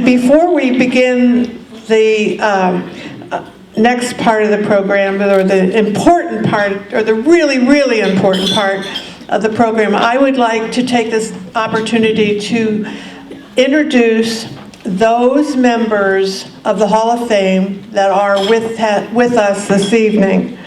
before we begin the next part of the program, or the important part, or the really, really important part of the program, I would like to take this opportunity to introduce those members of the Hall of Fame that are with us this evening.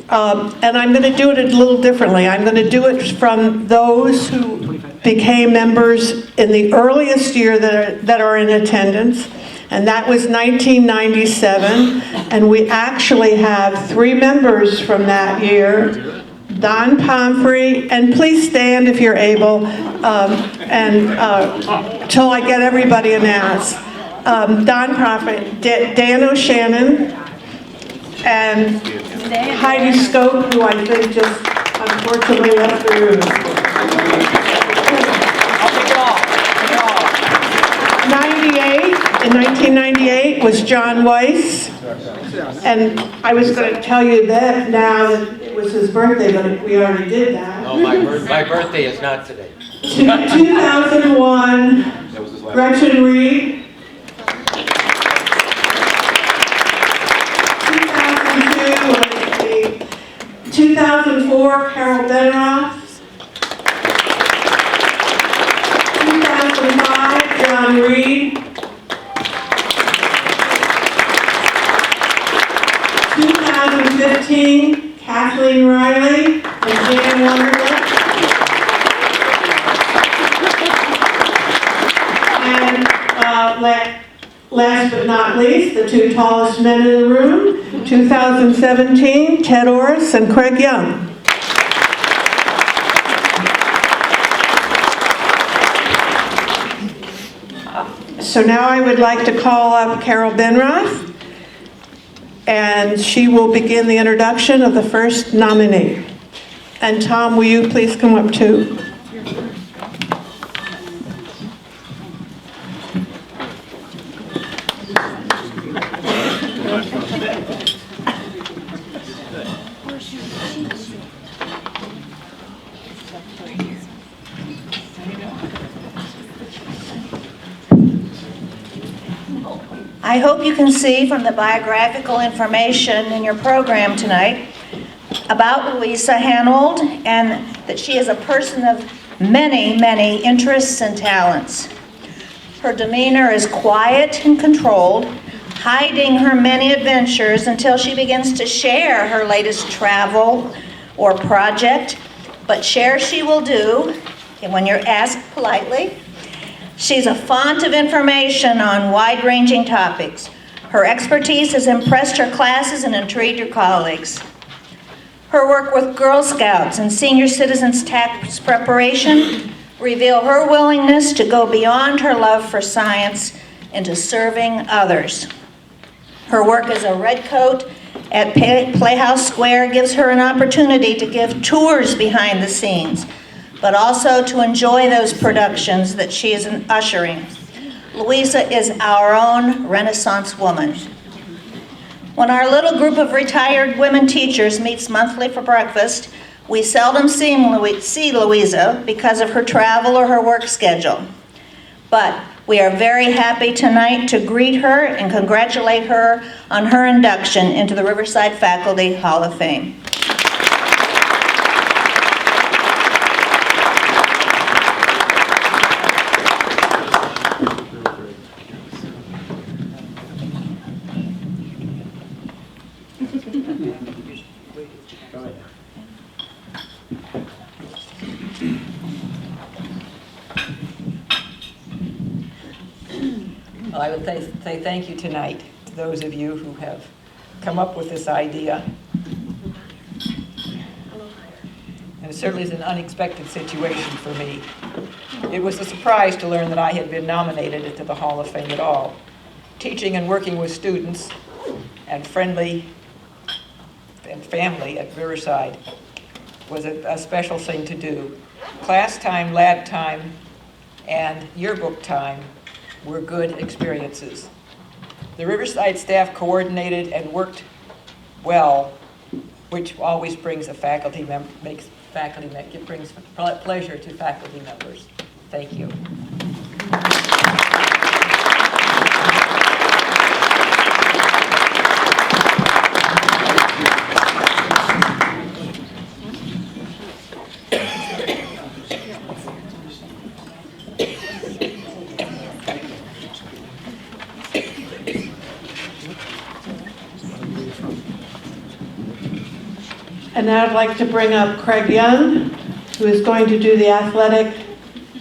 And I'm going to do it a little differently. I'm going to do it from those who became members in the earliest year that are in attendance, and that was 1997. And we actually have 3 members from that year. Don Pomfrey, and please stand if you're able, till I get everybody announced. Don Pomfrey, Dan O'Shannon, and Heidi Scope, who I think just unfortunately left the room. 1998 was John Weiss, and I was going to tell you that now that it was his birthday, but we already did that. No, my birthday is not today. 2001, Gretchen Reed. 2004, Carol Benroth. 2005, John Reed. 2015, Kathleen Riley and Jan Wonderlich. And last but not least, the 2 tallest men in the room, 2017, Ted Orris and Craig Young. So now I would like to call up Carol Benroth, and she will begin the introduction of the first nominee. And Tom, will you please come up too? I hope you can see from the biographical information in your program tonight about Louisa Hanold, and that she is a person of many, many interests and talents. Her demeanor is quiet and controlled, hiding her many adventures until she begins to share her latest travel or project, but share she will do when you're asked politely. She's a font of information on wide-ranging topics. Her expertise has impressed her classes and intrigued her colleagues. Her work with Girl Scouts and senior citizens tax preparation reveal her willingness to go beyond her love for science into serving others. Her work as a redcoat at Playhouse Square gives her an opportunity to give tours behind the scenes, but also to enjoy those productions that she is ushering. Louisa is our own Renaissance woman. When our little group of retired women teachers meets monthly for breakfast, we seldom see Louisa because of her travel or her work schedule. But we are very happy tonight to greet her and congratulate her on her induction into the Riverside Faculty Hall of Fame. Well, I would say thank you tonight to those of you who have come up with this idea. And it certainly is an unexpected situation for me. It was a surprise to learn that I had been nominated into the Hall of Fame at all. Teaching and working with students and friendly and family at Riverside was a special thing to do. Class time, lab time, and yearbook time were good experiences. The Riverside staff coordinated and worked well, which always brings brings pleasure to faculty members. Thank you. And now I'd like to bring up Craig Young, who is going to do the athletic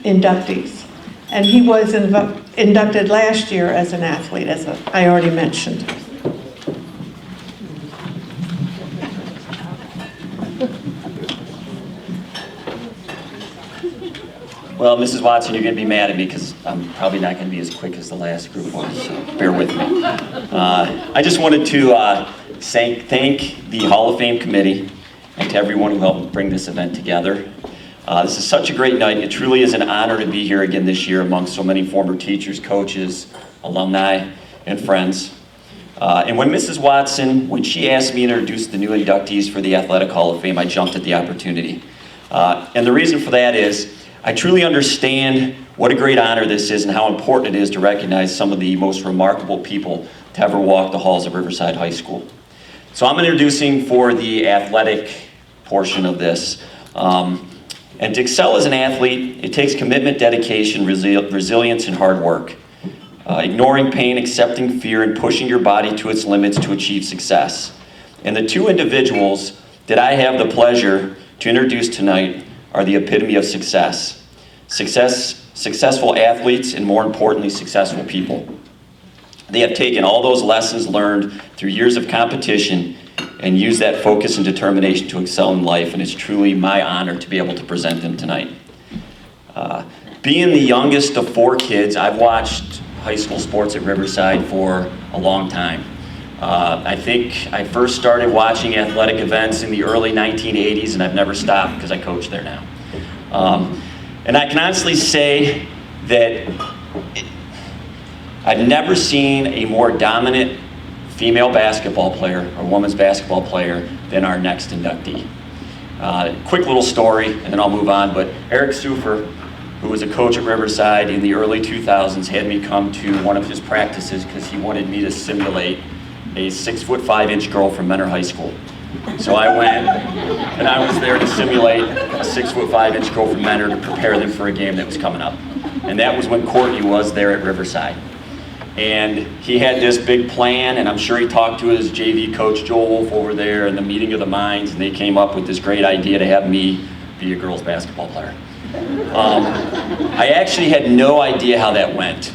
inductees. And he was inducted last year as an athlete, as I already mentioned. Well, Mrs. Watson, you're going to be mad at me because I'm probably not going to be as quick as the last group was, so bear with me. I just wanted to thank the Hall of Fame committee and to everyone who helped bring this event together. This is such a great night. It truly is an honor to be here again this year among so many former teachers, coaches, alumni, and friends. And when Mrs. Watson, when she asked me to introduce the new inductees for the Athletic Hall of Fame, I jumped at the opportunity. And the reason for that is I truly understand what a great honor this is and how important it is to recognize some of the most remarkable people to ever walk the halls of Riverside High School. So I'm introducing for the athletic portion of this. And to excel as an athlete, it takes commitment, dedication, resilience, and hard work. Ignoring pain, accepting fear, and pushing your body to its limits to achieve success. And the two individuals that I have the pleasure to introduce tonight are the epitome of success. Successful athletes, and more importantly, successful people. They have taken all those lessons learned through years of competition and used that focus and determination to excel in life, and it's truly my honor to be able to present them tonight. Being the youngest of 4 kids, I've watched high school sports at Riverside for a long time. I think I first started watching athletic events in the early 1980s, and I've never stopped because I coach there now. And I can honestly say that I've never seen a more dominant female basketball player or women's basketball player than our next inductee. Quick little story, and then I'll move on, but Eric Sufer, who was a coach at Riverside in the early 2000s, had me come to one of his practices because he wanted me to simulate a 6'5" girl from Mentor High School. So I went, and I was there to simulate a 6'5" girl from Mentor to prepare them for a game that was coming up. And that was when Courtney was there at Riverside. And he had this big plan, and I'm sure he talked to his JV coach, Joel Wolf, over there in the meeting of the minds, and they came up with this great idea to have me be a girls basketball player. I actually had no idea how that went.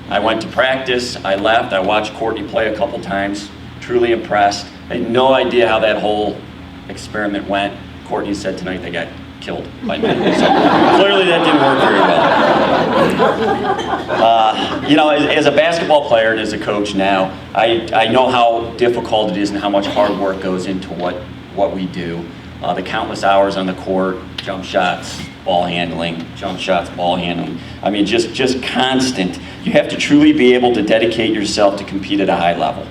I went to practice, I left, I watched Courtney play a couple times, truly impressed. I had no idea how that whole experiment went. Courtney said tonight they got killed by me. So clearly that didn't work very well. You know, as a basketball player and as a coach now, I know how difficult it is and how much hard work goes into what we do. The countless hours on the court, jump shots, ball handling, jump shots, ball handling. I mean, just constant. You have to truly be able to dedicate yourself to compete at a high level.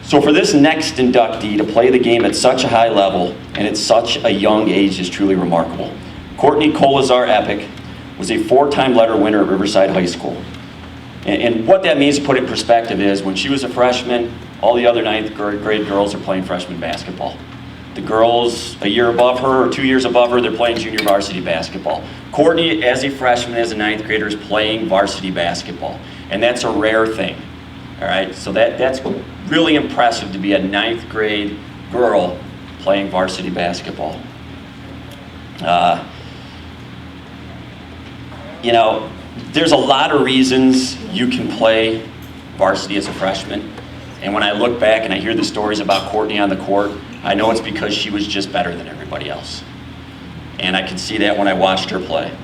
So for this next inductee to play the game at such a high level and at such a young age is truly remarkable. Courtney Colazar Epic was a 4-time letter winner at Riverside High School. And what that means, to put it in perspective, is when she was a freshman, all the other 9th grade girls are playing freshman basketball. The girls a year above her or 2 years above her, they're playing junior varsity basketball. Courtney, as a freshman, as a 9th grader, is playing varsity basketball. And that's a rare thing. All right, so that's really impressive to be a 9th grade girl playing varsity basketball. You know, there's a lot of reasons you can play varsity as a freshman. And when I look back and I hear the stories about Courtney on the court, I know it's because she was just better than everybody else. And I can see that when I watched her play.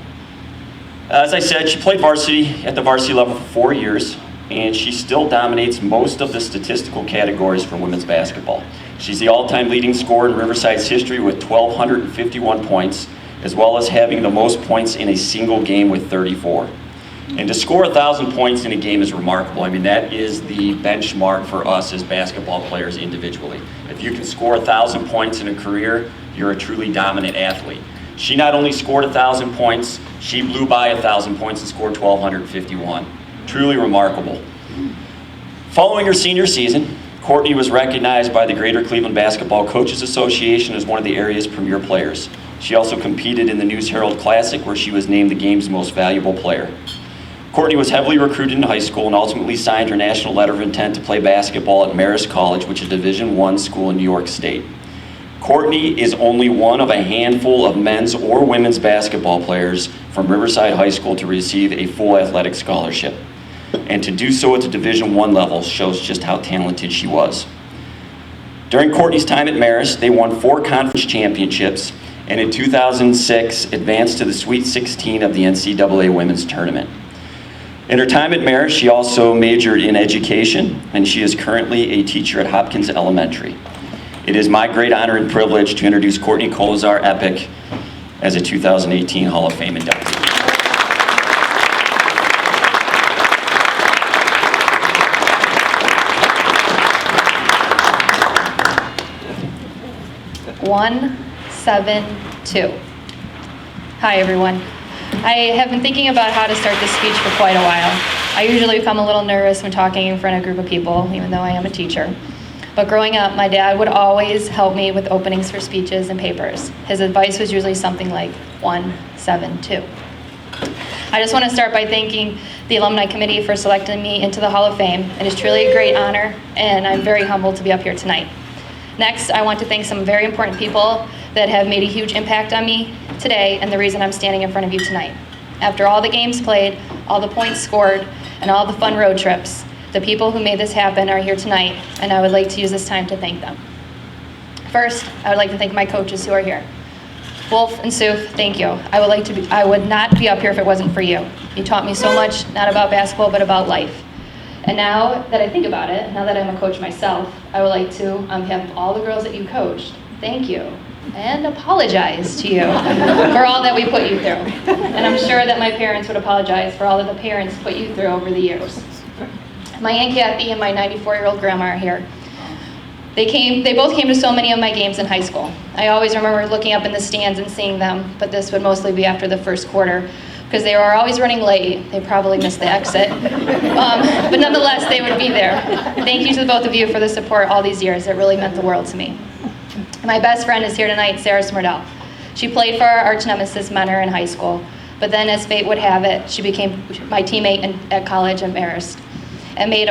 As I said, she played varsity at the varsity level for 4 years, and she still dominates most of the statistical categories for women's basketball. She's the all-time leading scorer in Riverside's history with 1,251 points, as well as having the most points in a single game with 34. And to score 1,000 points in a game is remarkable. I mean, that is the benchmark for us as basketball players individually. If you can score 1,000 points in a career, you're a truly dominant athlete. She not only scored 1,000 points, she blew by 1,000 points and scored 1,251. Truly remarkable. Following her senior season, Courtney was recognized by the Greater Cleveland Basketball Coaches Association as one of the area's premier players. She also competed in the News Herald Classic, where she was named the game's most valuable player. Courtney was heavily recruited in high school and ultimately signed her national letter of intent to play basketball at Marist College, which is a Division I school in New York State. Courtney is only one of a handful of men's or women's basketball players from Riverside High School to receive a full athletic scholarship. And to do so at the Division I level shows just how talented she was. During Courtney's time at Marist, they won 4 conference championships, and in 2006 advanced to the Sweet 16 of the NCAA Women's Tournament. In her time at Marist, she also majored in education, and she is currently a teacher at Hopkins Elementary. It is my great honor and privilege to introduce Courtney Kolazar Epic as a 2018 Hall of Fame inductee. One, 7, 2. Hi, everyone. I have been thinking about how to start this speech for quite a while. I usually become a little nervous when talking in front of a group of people, even though I am a teacher. But growing up, my dad would always help me with openings for speeches and papers. His advice was usually something like 1, 7, 2. I just want to start by thanking the Alumni Committee for selecting me into the Hall of Fame. It is truly a great honor, and I'm very humbled to be up here tonight. Next, I want to thank some very important people that have made a huge impact on me today and the reason I'm standing in front of you tonight. After all the games played, all the points scored, and all the fun road trips, the people who made this happen are here tonight, and I would like to use this time to thank them. First, I would like to thank my coaches who are here. Wolf and Sue, thank you. I would not be up here if it wasn't for you. You taught me so much, not about basketball, but about life. And now that I think about it, now that I'm a coach myself, I would like to, on behalf of all the girls that you coached, thank you and apologize to you for all that we put you through. And I'm sure that my parents would apologize for all that the parents put you through over the years. My Aunt Kathy and my 94-year-old grandma are here. They both came to so many of my games in high school. I always remember looking up in the stands and seeing them, but this would mostly be after the first quarter, because they were always running late. They probably missed the exit. But nonetheless, they would be there. Thank you to both of you for the support all these years. It really meant the world to me. My best friend is here tonight, Sarah Smerdell. She played for our arch nemesis Mentor in high school, but then as fate would have it, she became my teammate at college at Marist, and we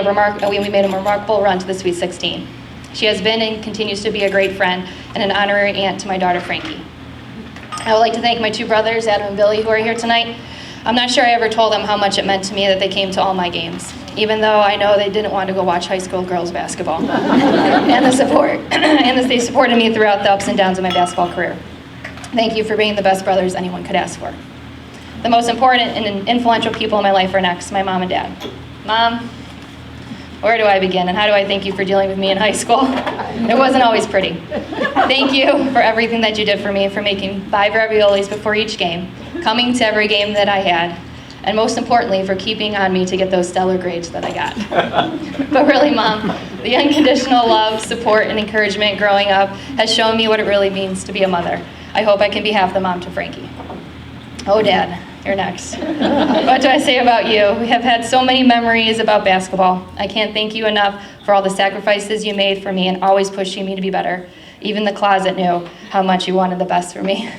made a remarkable run to the Sweet 16. She has been and continues to be a great friend and an honorary aunt to my daughter, Frankie. I would like to thank my 2 brothers, Adam and Billy, who are here tonight. I'm not sure I ever told them how much it meant to me that they came to all my games, even though I know they didn't want to go watch high school girls basketball. And they supported me throughout the ups and downs of my basketball career. Thank you for being the best brothers anyone could ask for. The most important and influential people in my life are next, my mom and dad. Mom, where do I begin, and how do I thank you for dealing with me in high school? It wasn't always pretty. Thank you for everything that you did for me, for making 5 raviolis before each game, coming to every game that I had, and most importantly, for keeping on me to get those stellar grades that I got. But really, Mom, the unconditional love, support, and encouragement growing up has shown me what it really means to be a mother. I hope I can be half the mom to Frankie. Oh, Dad. You're next. What do I say about you? We have had so many memories about basketball. I can't thank you enough for all the sacrifices you made for me and always pushing me to be better. Even the closet knew how much you wanted the best for me.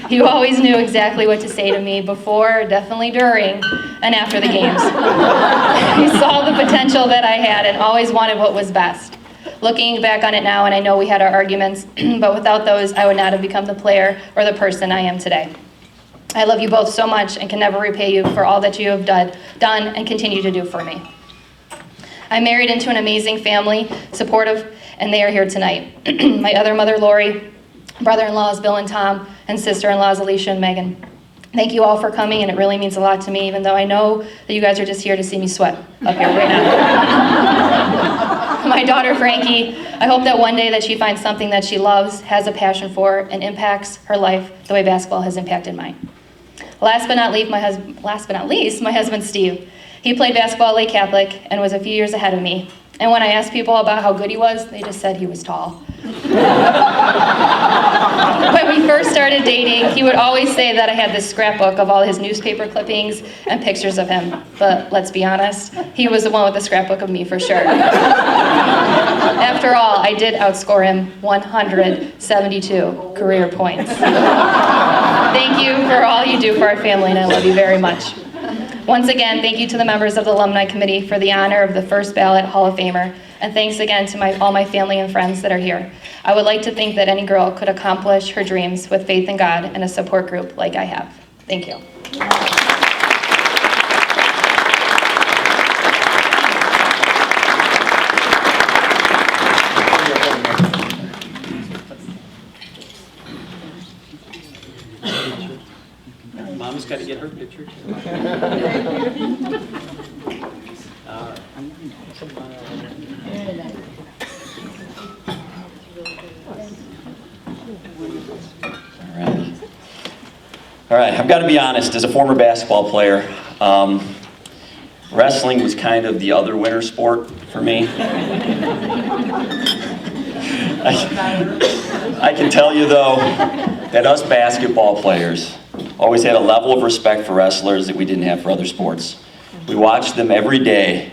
You always knew exactly what to say to me before, definitely during, and after the games. You saw the potential that I had and always wanted what was best. Looking back on it now, and I know we had our arguments, but without those, I would not have become the player or the person I am today. I love you both so much and can never repay you for all that you have done and continue to do for me. I'm married into an amazing family, supportive, and they are here tonight. My other mother, Lori, brother-in-laws, Bill and Tom, and sister-in-laws, Alicia and Megan. Thank you all for coming, and it really means a lot to me, even though I know that you guys are just here to see me sweat up here right now. My daughter, Frankie, I hope that one day that she finds something that she loves, has a passion for, and impacts her life the way basketball has impacted mine. Last but not least, my husband, Steve. He played basketball at Lake Catholic and was a few years ahead of me. And when I asked people about how good he was, they just said he was tall. When we first started dating, he would always say that I had this scrapbook of all his newspaper clippings and pictures of him. But let's be honest, he was the one with the scrapbook of me for sure. After all, I did outscore him 172 career points. Thank you for all you do for our family, and I love you very much. Once again, thank you to the members of the Alumni Committee for the honor of the first ballot Hall of Famer. And thanks again to all my family and friends that are here. I would like to think that any girl could accomplish her dreams with faith in God and a support group like I have. Thank you. Mom's got to get her picture too. All right, I've got to be honest, as a former basketball player, wrestling was kind of the other winter sport for me. I can tell you though, that us basketball players always had a level of respect for wrestlers that we didn't have for other sports. We watched them every day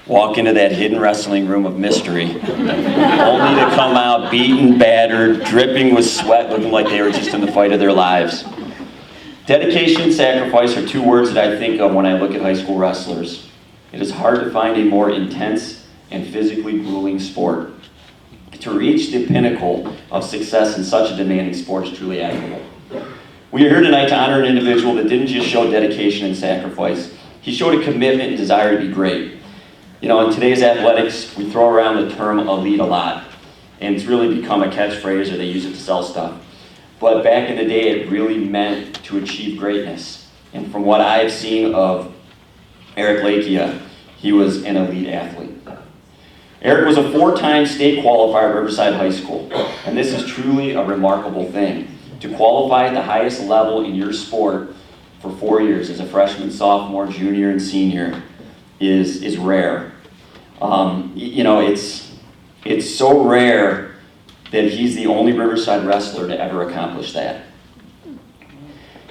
walk into that hidden wrestling room of mystery, only to come out beaten, battered, dripping with sweat, looking like they were just in the fight of their lives. Dedication and sacrifice are two words that I think of when I look at high school wrestlers. It is hard to find a more intense and physically grueling sport. To reach the pinnacle of success in such a demanding sport is truly admirable. We are here tonight to honor an individual that didn't just show dedication and sacrifice. He showed a commitment and desire to be great. You know, in today's athletics, we throw around the term elite a lot, and it's really become a catchphrase, or they use it to sell stuff. But back in the day, it really meant to achieve greatness. And from what I've seen of Eric Lakia, he was an elite athlete. Eric was a 4-time state qualifier at Riverside High School, and this is truly a remarkable thing. To qualify at the highest level in your sport for 4 years as a freshman, sophomore, junior, and senior is rare. You know, it's so rare that he's the only Riverside wrestler to ever accomplish that.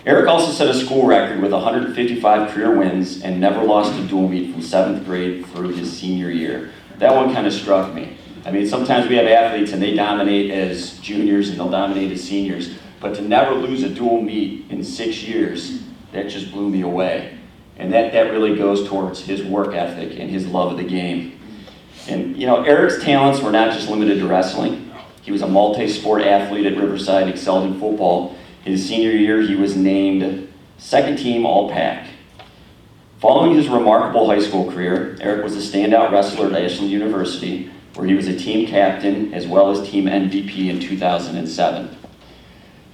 Eric also set a school record with 155 career wins and never lost a dual meet from 7th grade through his senior year. That one kind of struck me. I mean, sometimes we have athletes and they dominate as juniors and they'll dominate as seniors, but to never lose a dual meet in 6 years, that just blew me away. And that really goes towards his work ethic and his love of the game. And you know, Eric's talents were not just limited to wrestling. He was a multi-sport athlete at Riverside, excelled in football. His senior year, he was named second team All-Pac. Following his remarkable high school career, Eric was a standout wrestler at Ashland University, where he was a team captain as well as team MVP in 2007.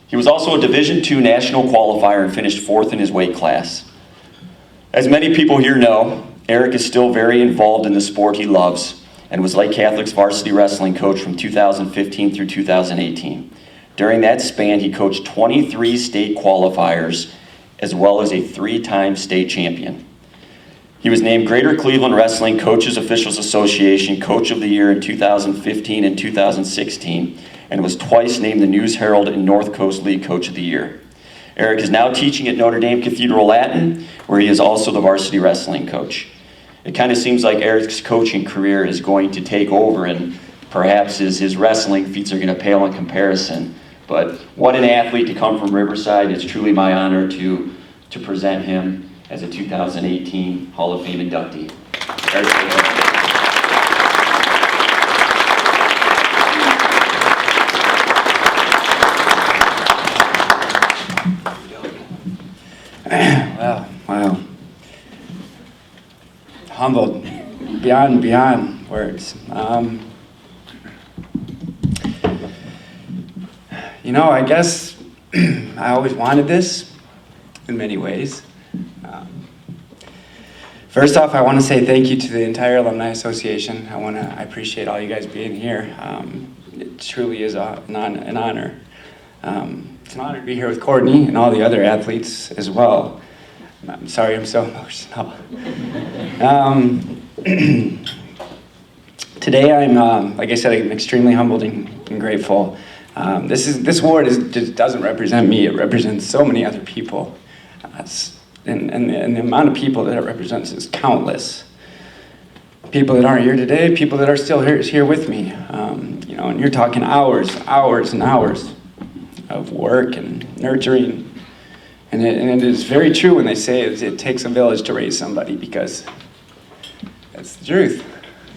He was also a Division II national qualifier and finished 4th in his weight class. As many people here know, Eric is still very involved in the sport he loves and was Lake Catholic's varsity wrestling coach from 2015 through 2018. During that span, he coached 23 state qualifiers as well as a 3-time state champion. He was named Greater Cleveland Wrestling Coaches Officials Association Coach of the Year in 2015 and 2016, and was twice named the News Herald and North Coast League Coach of the Year. Eric is now teaching at Notre Dame Cathedral Latin, where he is also the varsity wrestling coach. It kind of seems like Eric's coaching career is going to take over, and perhaps his wrestling feats are going to pale in comparison. But what an athlete to come from Riverside. It's truly my honor to present him as a 2018 Hall of Fame inductee. Wow. Humbled beyond words. You know, I guess I always wanted this in many ways. First off, I want to say thank you to the entire Alumni Association. I appreciate all you guys being here. It truly is an honor. It's an honor to be here with Courtney and all the other athletes as well. I'm sorry I'm so emotional. Today I'm, like I said, I'm extremely humbled and grateful. This award just doesn't represent me, it represents so many other people. And the amount of people that it represents is countless. People that aren't here today, people that are still here with me. You know, and you're talking hours and hours of work and nurturing. And it is very true when they say it takes a village to raise somebody, because that's the truth.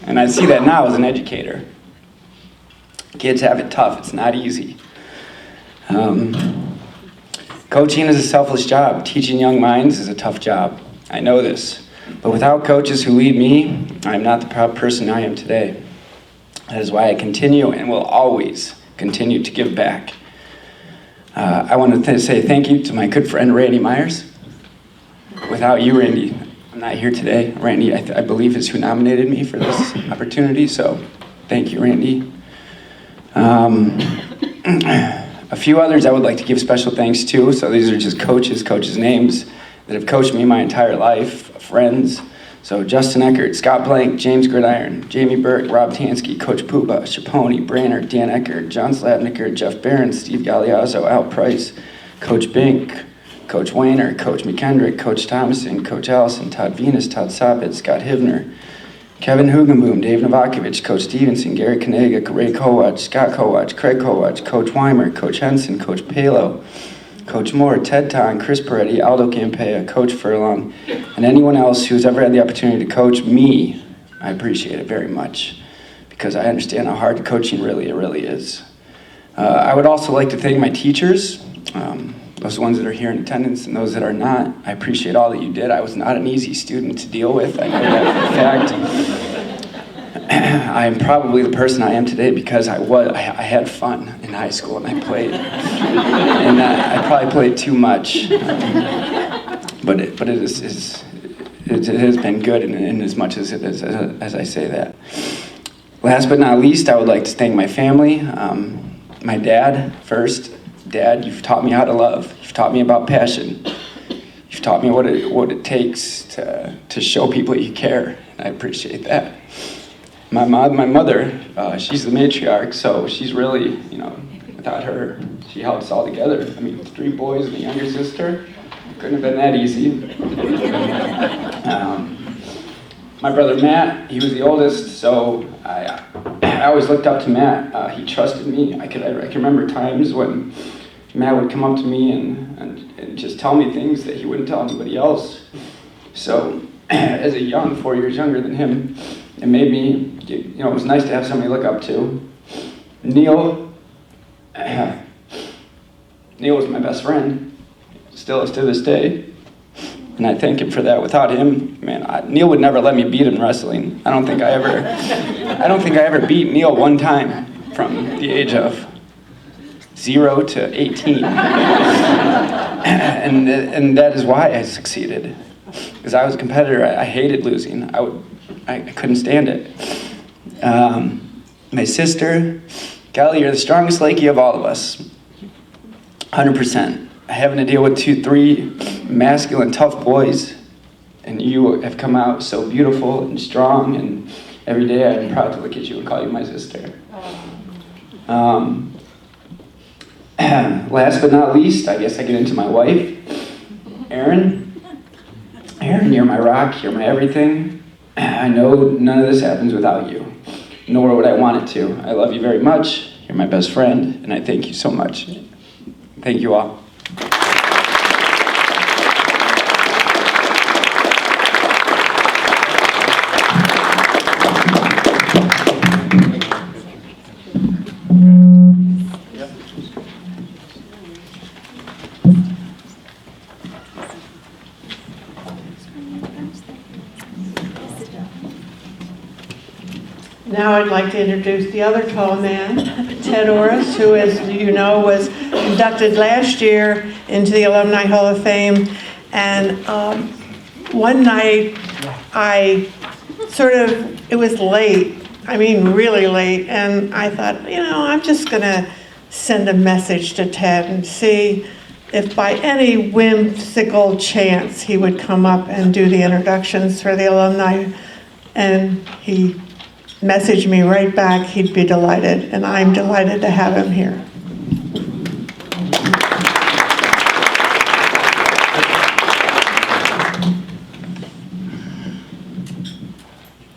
And I see that now as an educator. Kids have it tough, it's not easy. Coaching is a selfless job. Teaching young minds is a tough job. I know this. But without coaches who lead me, I'm not the proud person I am today. That is why I continue and will always continue to give back. I want to say thank you to my good friend Randy Myers. Without you, Randy, I'm not here today. Randy, I believe, is who nominated me for this opportunity, so thank you, Randy. A few others I would like to give special thanks to. So these are just coaches' names that have coached me my entire life, friends. So Justin Eckert, Scott Blank, James Gridiron, Jamie Burke, Rob Tansky, Coach Puba, Chaponi, Branner, Dan Eckert, John Slavniker, Jeff Barron, Steve Galeazzo, Al Price, Coach Bink, Coach Wayner, Coach McKendrick, Coach Thomason, Coach Allison, Todd Venus, Todd Soppett, Scott Hivner, Kevin Hugenboom, Dave Novakovich, Coach Stevenson, Gary Kanega, Ray Kowach, Scott Kowach, Craig Kowach, Coach Weimer, Coach Henson, Coach Palo, Coach Moore, Ted Ton, Chris Peretti, Aldo Campea, Coach Furlong, and anyone else who's ever had the opportunity to coach me. I appreciate it very much because I understand how hard coaching really is. I would also like to thank my teachers, those ones that are here in attendance and those that are not. I appreciate all that you did. I was not an easy student to deal with. I know that for a fact. I am probably the person I am today because I had fun in high school and I played. And I probably played too much. But it has been good in as much as it is, as I say that. Last but not least, I would like to thank my family. My dad first. Dad, you've taught me how to love. You've taught me about passion. You've taught me what it takes to show people you care, and I appreciate that. My mother, she's the matriarch, so she's really, without her, she held us all together. I mean, 3 boys and a younger sister, couldn't have been that easy. My brother Matt, he was the oldest, so I always looked up to Matt. He trusted me. I can remember times when Matt would come up to me and just tell me things that he wouldn't tell anybody else. So as a young, 4 years younger than him, it made me, it was nice to have somebody to look up to. Neil was my best friend, still is to this day. And I thank him for that. Without him, man, Neil would never let me beat him in wrestling. I don't think I ever beat Neil one time from the age of 0 to 18. And that is why I succeeded. Because I was a competitor. I hated losing. I couldn't stand it. My sister, Kelly, you're the strongest Lakey of all of us. 100%. Having to deal with 3 masculine, tough boys, and you have come out so beautiful and strong, and every day I'm proud to look at you and call you my sister. Last but not least, I guess I get into my wife, Erin. Erin, you're my rock, you're my everything. I know none of this happens without you, nor would I want it to. I love you very much, you're my best friend, and I thank you so much. Thank you all. Now I'd like to introduce the other tall man, Ted Orris, who, as you know, was inducted last year into the Alumni Hall of Fame. And one night, it was late, really late, and I thought, I'm just gonna send a message to Ted and see if by any whimsical chance he would come up and do the introductions for the alumni. And he messaged me right back he'd be delighted, and I'm delighted to have him here.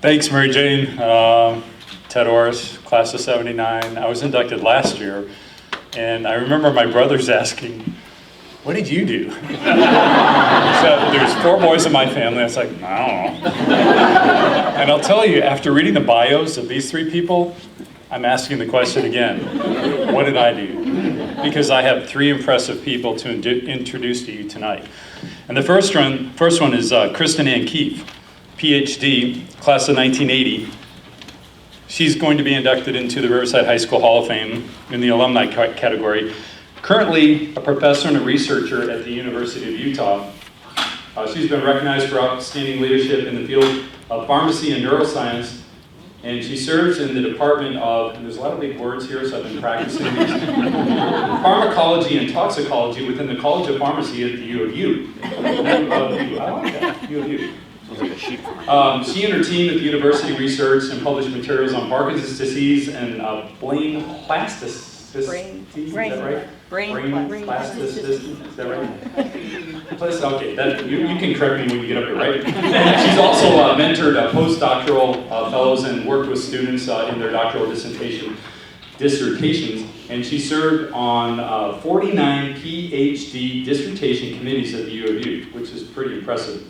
Thanks, Mary Jane. Ted Orris, class of 79. I was inducted last year, and I remember my brothers asking, what did you do? So there's 4 boys in my family. I was like, I don't know. And I'll tell you, after reading the bios of these three people, I'm asking the question again, what did I do? Because I have three impressive people to introduce to you tonight. And the first one is Kristen Ann Keefe, PhD, class of 1980. She's going to be inducted into the Riverside High School Hall of Fame in the alumni category. Currently a professor and a researcher at the University of Utah. She's been recognized for outstanding leadership in the field of pharmacy and neuroscience, and she serves in the department of, and there's a lot of big words here, so I've been practicing these, pharmacology and toxicology within the College of Pharmacy at the U of U. I like that, U of U. She and her team at the university researched and published materials on Parkinson's disease and brain plasticity. Is that right? Brain plasticity. Is that right? Okay, you can correct me when you get up here, right? She's also mentored postdoctoral fellows and worked with students in their doctoral dissertations, and she served on 49 PhD dissertation committees at the U of U, which is pretty impressive.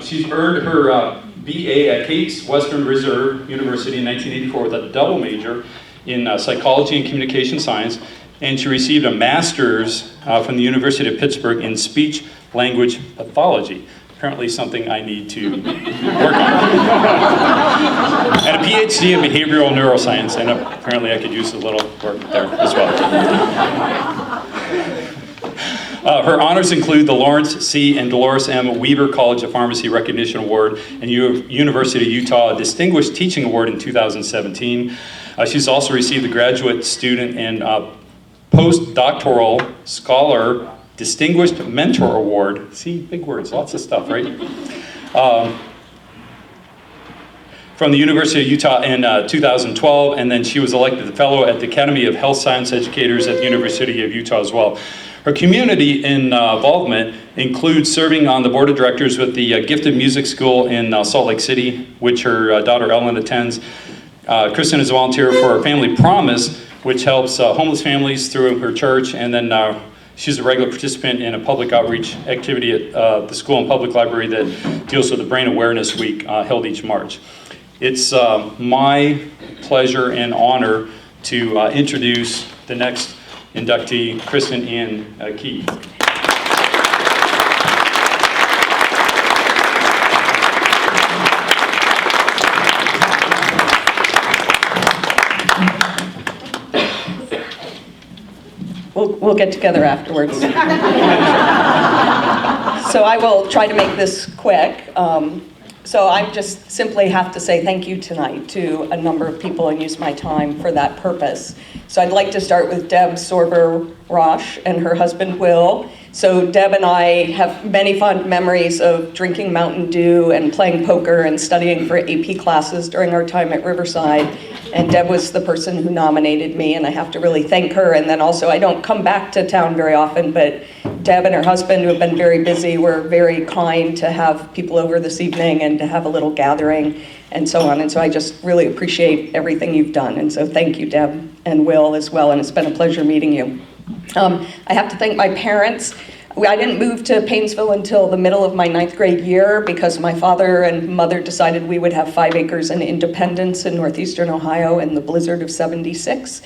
She's earned her BA at Case Western Reserve University in 1984 with a double major in psychology and communication science, and she received a master's from the University of Pittsburgh in speech language pathology. Apparently something I need to work on. And a PhD in behavioral neuroscience, and apparently I could use a little work there as well. Her honors include the Lawrence C. and Dolores M. Weaver College of Pharmacy Recognition Award and University of Utah Distinguished Teaching Award in 2017. She's also received the Graduate Student and Postdoctoral Scholar Distinguished Mentor Award. See, big words, lots of stuff, right? From the University of Utah in 2012, and then she was elected a fellow at the Academy of Health Science Educators at the University of Utah as well. Her community involvement includes serving on the board of directors with the Gifted Music School in Salt Lake City, which her daughter Ellen attends. Kristen is a volunteer for Family Promise, which helps homeless families through her church, and then she's a regular participant in a public outreach activity at the school and public library that deals with the Brain Awareness Week held each March. It's my pleasure and honor to introduce the next inductee, Kristen Ann Keefe. We'll get together afterwards. So I will try to make this quick. So I just simply have to say thank you tonight to a number of people and use my time for that purpose. So I'd like to start with Deb Sorber-Rosh and her husband Will. So Deb and I have many fond memories of drinking Mountain Dew and playing poker and studying for AP classes during our time at Riverside. And Deb was the person who nominated me, and I have to really thank her. And then also, I don't come back to town very often, but Deb and her husband, who have been very busy, were very kind to have people over this evening and to have a little gathering and so on. And so I just really appreciate everything you've done. And so thank you, Deb and Will as well, and it's been a pleasure meeting you. I have to thank my parents. I didn't move to Paynesville until the middle of my 9th grade year because my father and mother decided we would have 5 acres in Independence in northeastern Ohio in the blizzard of '76.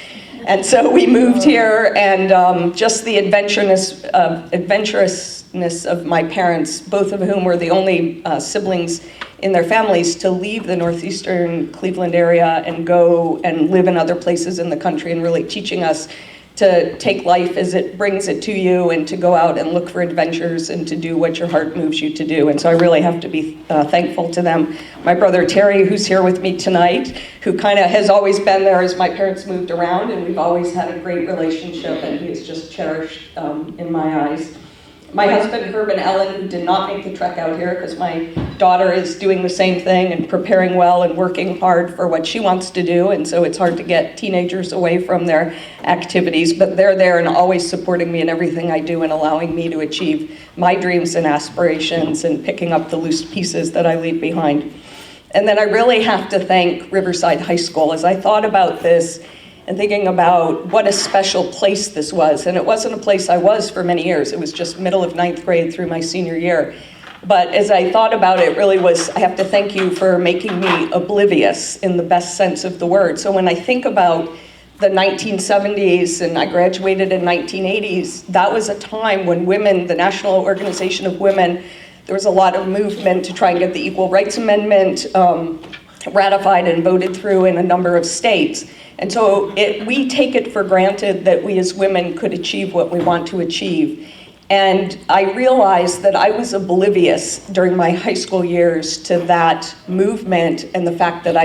And so we moved here, and just the adventurousness of my parents, both of whom were the only siblings in their families to leave the northeastern Cleveland area and go and live in other places in the country, and really teaching us to take life as it brings it to you and to go out and look for adventures and to do what your heart moves you to do. And so I really have to be thankful to them. My brother Terry, who's here with me tonight, who kind of has always been there as my parents moved around, and we've always had a great relationship, and he is just cherished in my eyes. My husband, Herb, and Ellen, who did not make the trek out here because my daughter is doing the same thing and preparing well and working hard for what she wants to do, and so it's hard to get teenagers away from their activities, but they're there and always supporting me in everything I do and allowing me to achieve my dreams and aspirations and picking up the loose pieces that I leave behind. And then I really have to thank Riverside High School. As I thought about this and thinking about what a special place this was, and it wasn't a place I was for many years. It was just middle of 9th grade through my senior year. But as I thought about it, really was, I have to thank you for making me oblivious in the best sense of the word. So when I think about the 1970s and I graduated in 1980s, that was a time when women, the National Organization of Women, there was a lot of movement to try and get the Equal Rights Amendment ratified and voted through in a number of states. And so we take it for granted that we as women could achieve what we want to achieve. And I realized that I was oblivious during my high school years to that movement and the fact that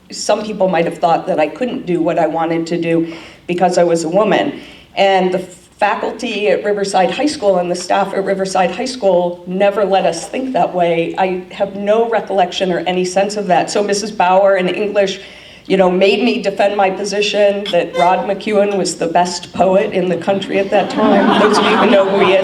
some people might have thought that I couldn't do what I wanted to do because I was a woman. And the faculty at Riverside High School and the staff at Riverside High School never let us think that way. I have no recollection or any sense of that. So Mrs. Bauer in English, made me defend my position that Rod McEwen was the best poet in the country at that time. Those of you who know who he is.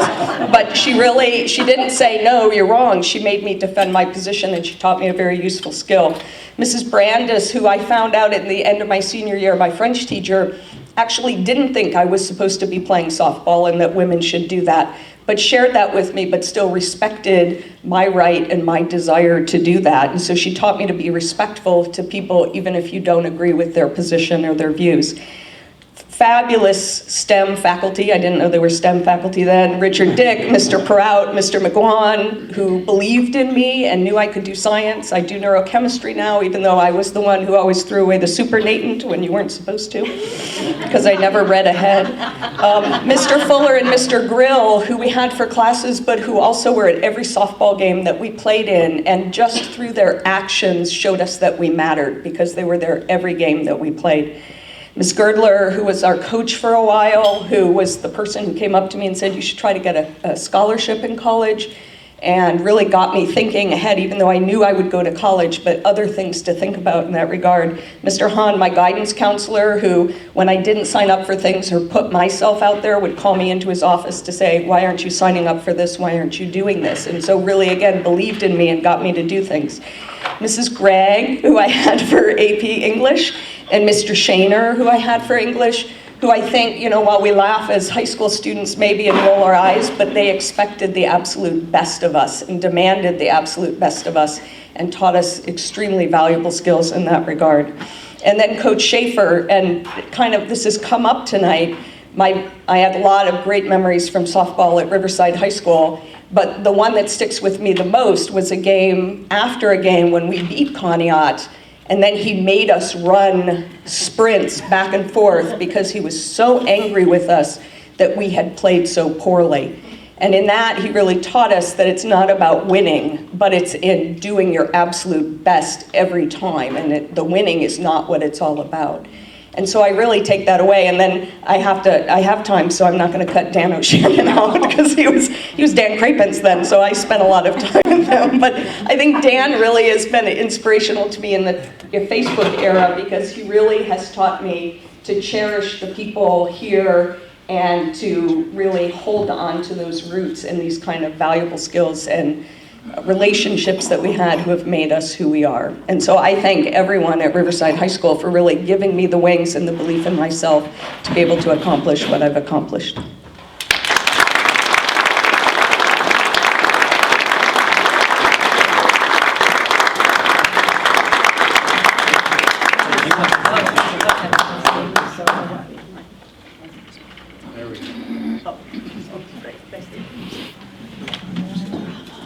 But she didn't say, no, you're wrong. She made me defend my position, and she taught me a very useful skill. Mrs. Brandis, who I found out at the end of my senior year, my French teacher, actually didn't think I was supposed to be playing softball and that women should do that, but shared that with me, but still respected my right and my desire to do that. And so she taught me to be respectful to people, even if you don't agree with their position or their views. Fabulous STEM faculty. I didn't know there were STEM faculty then. Richard Dick, Mr. Perrout, Mr. McGuan, who believed in me and knew I could do science. I do neurochemistry now, even though I was the one who always threw away the supernatant when you weren't supposed to, because I never read ahead. Mr. Fuller and Mr. Grill, who we had for classes, but who also were at every softball game that we played in, and just through their actions showed us that we mattered, because they were there every game that we played. Ms. Girdler, who was our coach for a while, who was the person who came up to me and said, you should try to get a scholarship in college, and really got me thinking ahead, even though I knew I would go to college, but other things to think about in that regard. Mr. Hahn, my guidance counselor, who, when I didn't sign up for things or put myself out there, would call me into his office to say, why aren't you signing up for this? Why aren't you doing this? And so really, again, believed in me and got me to do things. Mrs. Gregg, who I had for AP English, and Mr. Shaner, who I had for English, who I think, while we laugh as high school students maybe and roll our eyes, but they expected the absolute best of us and demanded the absolute best of us and taught us extremely valuable skills in that regard. And then Coach Schaefer, and this has come up tonight, I had a lot of great memories from softball at Riverside High School, but the one that sticks with me the most was a game after a game when we beat Conneaut. And then he made us run sprints back and forth because he was so angry with us that we had played so poorly. And in that, he really taught us that it's not about winning, but it's in doing your absolute best every time. And the winning is not what it's all about. And so I really take that away. And then I have time, so I'm not going to cut Dan O'Shannon out because he was Dan Crapins then, so I spent a lot of time with him. But I think Dan really has been inspirational to me in the Facebook era, because he really has taught me to cherish the people here and to really hold on to those roots and these kind of valuable skills and relationships that we had who have made us who we are. And so I thank everyone at Riverside High School for really giving me the wings and the belief in myself to be able to accomplish what I've accomplished.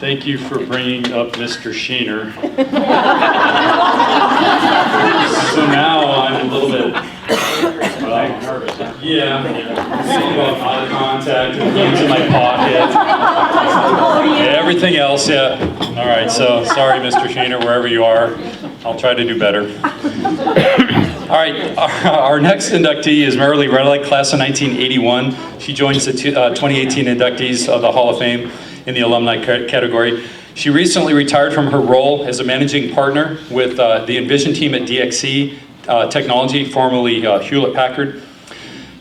Thank you for bringing up Mr. Sheener. So now I'm a little bit nervous. Yeah. Thinking about eye contact and things in my pocket. Yeah, everything else, yeah. All right, so sorry, Mr. Sheener, wherever you are. I'll try to do better. All right, our next inductee is Marilee Redlich, class of 1981. She joins the 2018 inductees of the Hall of Fame in the alumni category. She recently retired from her role as a managing partner with the Envision team at DXC Technology, formerly Hewlett-Packard.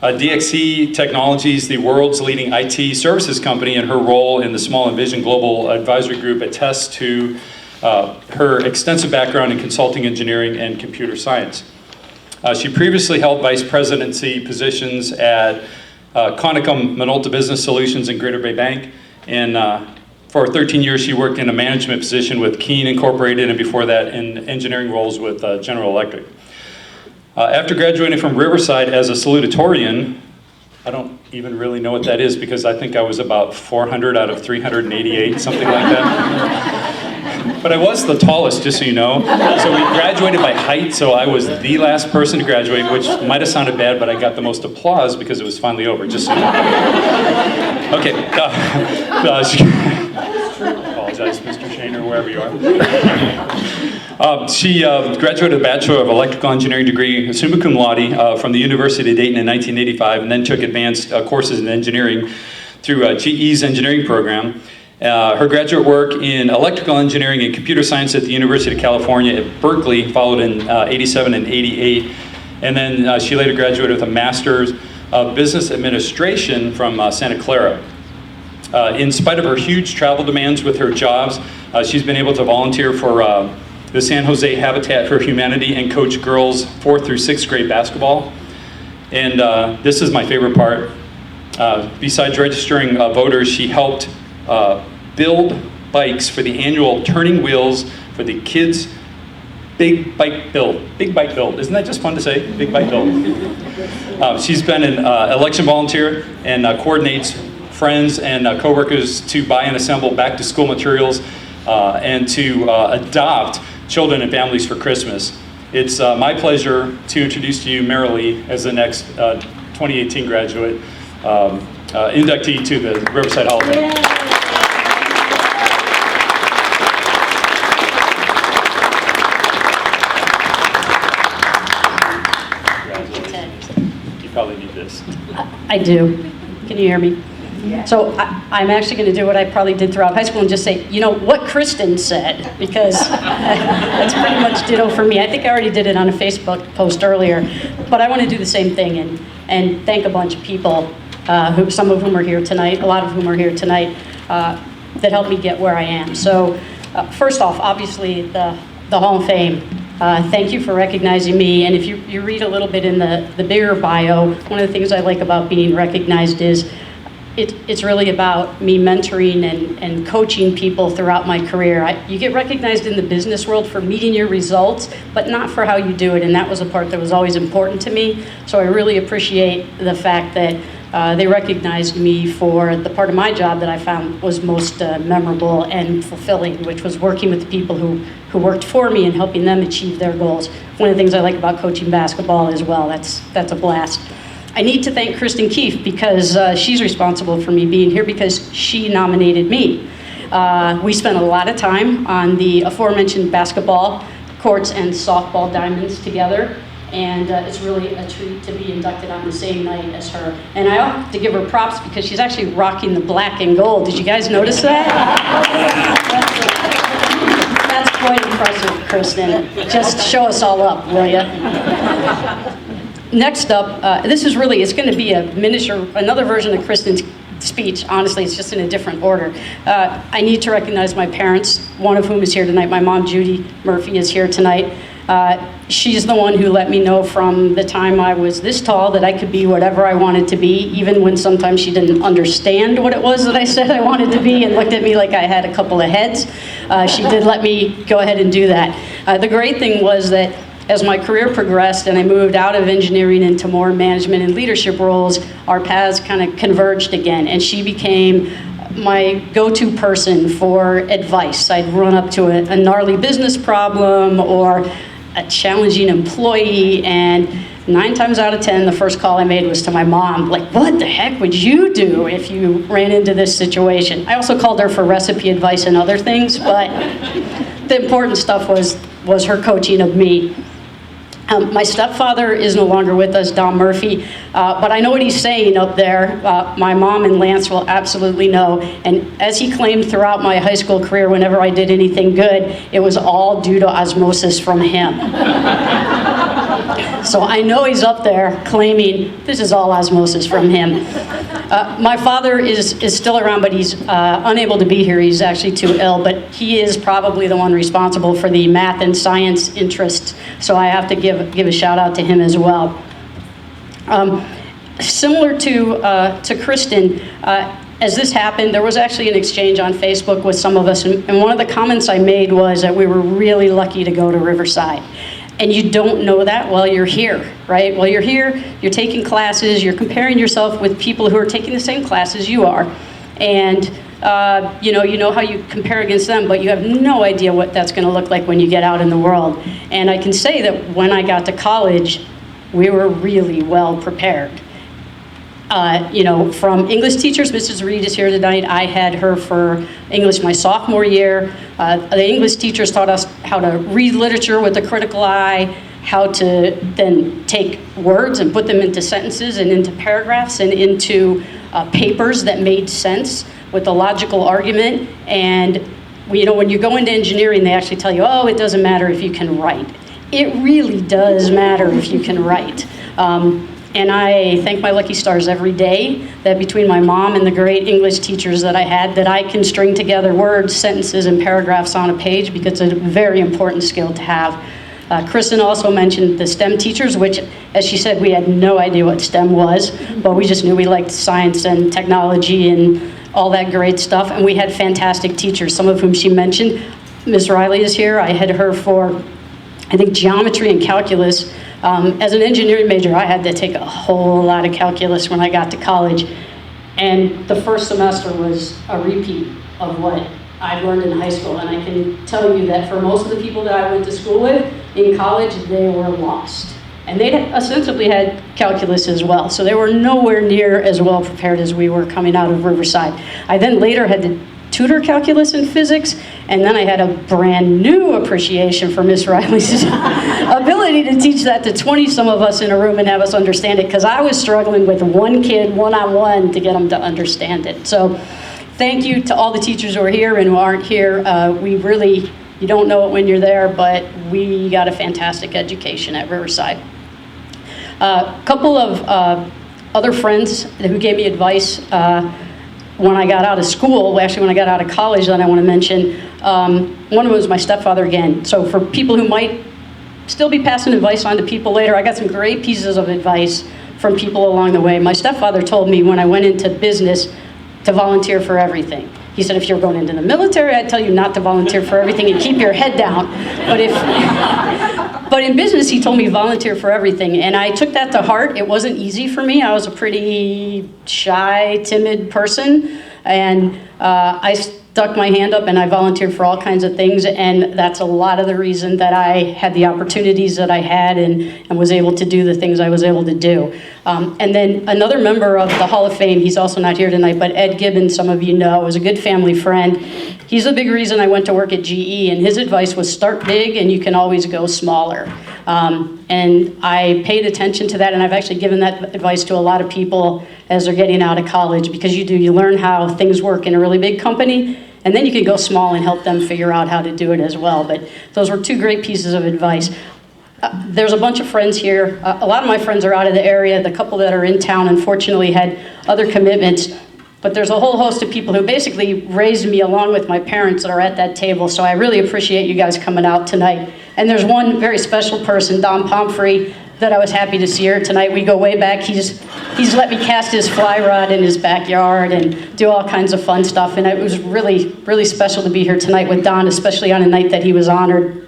DXC Technologies, the world's leading IT services company, and her role in the Small Envision Global Advisory Group attests to her extensive background in consulting, engineering, and computer science. She previously held vice presidency positions at Konica Minolta Business Solutions and Greater Bay Bank, and For 13 years, she worked in a management position with Keene Incorporated, and before that in engineering roles with General Electric. After graduating from Riverside as a salutatorian, I don't even really know what that is because I think I was about 400 out of 388, something like that. But I was the tallest, just so you know. So we graduated by height, so I was the last person to graduate, which might have sounded bad, but I got the most applause because it was finally over, just so you know. Okay. Apologize, Mr. Shane, or wherever you are. She graduated a Bachelor of Electrical Engineering degree, summa cum laude, from the University of Dayton in 1985, and then took advanced courses in engineering through GE's engineering program. Her graduate work in electrical engineering and computer science at the University of California at Berkeley followed in 87 and 88. And then she later graduated with a Master's of Business Administration from Santa Clara. In spite of her huge travel demands with her jobs, she's been able to volunteer for the San Jose Habitat for Humanity and coach girls 4th through 6th grade basketball. And this is my favorite part. Besides registering voters, she helped build bikes for the annual Turning Wheels for the Kids Big Bike Build. Big Bike Build. Isn't that just fun to say? Big Bike Build. She's been an election volunteer and coordinates friends and coworkers to buy and assemble back to school materials and to adopt children and families for Christmas. It's my pleasure to introduce to you Marilee as the next 2018 graduate inductee to the Riverside Hall of Fame. Congratulations. You probably need this. I do. Can you hear me? So I'm actually going to do what I probably did throughout high school and just say, you know, what Kristen said, because that's pretty much ditto for me. I think I already did it on a Facebook post earlier, but I want to do the same thing and thank a bunch of people, who some of whom are here tonight, a lot of whom are here tonight, that helped me get where I am. So first off, obviously the Hall of Fame. Thank you for recognizing me, and if you read a little bit in the bigger bio, one of the things I like about being recognized is it's really about me mentoring and coaching people throughout my career. You get recognized in the business world for meeting your results, but not for how you do it, and that was a part that was always important to me. So I really appreciate the fact that they recognized me for the part of my job that I found was most memorable and fulfilling, which was working with the people who worked for me and helping them achieve their goals. One of the things I like about coaching basketball as well, that's a blast. I need to thank Kristen Keefe because she's responsible for me being here because she nominated me. We spent a lot of time on the aforementioned basketball courts and softball diamonds together, and it's really a treat to be inducted on the same night as her. And I have to give her props because she's actually rocking the black and gold. Did you guys notice that? That's quite impressive, Kristen. Just show us all up, will you? Next up, this is really, it's going to be a miniature, another version of Kristen's speech. Honestly, it's just in a different order. I need to recognize my parents, one of whom is here tonight. My mom, Judy Murphy, is here tonight. She's the one who let me know from the time I was this tall that I could be whatever I wanted to be, even when sometimes she didn't understand what it was that I said I wanted to be and looked at me like I had a couple of heads. She did let me go ahead and do that. The great thing was that as my career progressed and I moved out of engineering into more management and leadership roles, our paths kind of converged again, and she became my go-to person for advice. I'd run up to a gnarly business problem or a challenging employee, and 9 times out of 10, the first call I made was to my mom, like, what the heck would you do if you ran into this situation? I also called her for recipe advice and other things, but the important stuff was her coaching of me. My stepfather is no longer with us, Don Murphy, but I know what he's saying up there. My mom and Lance will absolutely know. And as he claimed throughout my high school career, whenever I did anything good, it was all due to osmosis from him. So I know he's up there claiming this is all osmosis from him. My father is still around, but he's unable to be here. He's actually too ill, but he is probably the one responsible for the math and science interests, so I have to give a shout out to him as well. Similar to Kristen, as this happened, there was actually an exchange on Facebook with some of us, and one of the comments I made was that we were really lucky to go to Riverside. And you don't know that while you're here, right? While you're here, you're taking classes, you're comparing yourself with people who are taking the same classes you are. And you know how you compare against them, but you have no idea what that's going to look like when you get out in the world. And I can say that when I got to college, we were really well prepared. From English teachers, Mrs. Reed is here tonight. I had her for English my sophomore year. The English teachers taught us how to read literature with a critical eye, how to then take words and put them into sentences and into paragraphs and into papers that made sense with a logical argument. And when you go into engineering, they actually tell you, oh, it doesn't matter if you can write. It really does matter if you can write. And I thank my lucky stars every day that between my mom and the great English teachers that I had, that I can string together words, sentences, and paragraphs on a page, because it's a very important skill to have. Kristen also mentioned the STEM teachers, which, as she said, we had no idea what STEM was, but we just knew we liked science and technology and all that great stuff. And we had fantastic teachers, some of whom she mentioned. Ms. Riley is here. I had her for, I think, geometry and calculus. As an engineering major, I had to take a whole lot of calculus when I got to college. And the first semester was a repeat of what I learned in high school. And I can tell you that for most of the people that I went to school with in college, they were lost. And they ostensibly had calculus as well. So they were nowhere near as well prepared as we were coming out of Riverside. I then later had to tutor calculus and physics, and then I had a brand new appreciation for Miss Riley's ability to teach that to 20 some of us in a room and have us understand it, because I was struggling with one kid one-on-one to get them to understand it. So thank you to all the teachers who are here and who aren't here. You don't know it when you're there, but we got a fantastic education at Riverside. A couple of other friends who gave me advice when I got out of school, actually when I got out of college, that I want to mention. One of them was my stepfather again. So for people who might still be passing advice on to people later, I got some great pieces of advice from people along the way. My stepfather told me when I went into business to volunteer for everything. He said, if you're going into the military, I'd tell you not to volunteer for everything and keep your head down. But in business, he told me volunteer for everything. And I took that to heart. It wasn't easy for me. I was a pretty shy, timid person. And I stuck my hand up and I volunteered for all kinds of things. And that's a lot of the reason that I had the opportunities that I had and was able to do the things I was able to do. And then another member of the Hall of Fame, he's also not here tonight, but Ed Gibbons, some of you know, was a good family friend. He's a big reason I went to work at GE, and his advice was start big and you can always go smaller. And I paid attention to that, and I've actually given that advice to a lot of people as they're getting out of college, because you learn how things work in a really big company, and then you can go small and help them figure out how to do it as well. But those were two great pieces of advice. There's a bunch of friends here. A lot of my friends are out of the area. The couple that are in town, unfortunately, had other commitments. But there's a whole host of people who basically raised me along with my parents that are at that table. So I really appreciate you guys coming out tonight. And there's one very special person, Don Pomfrey, that I was happy to see here tonight. We go way back. He's let me cast his fly rod in his backyard and do all kinds of fun stuff. And it was really, really special to be here tonight with Don, especially on a night that he was honored.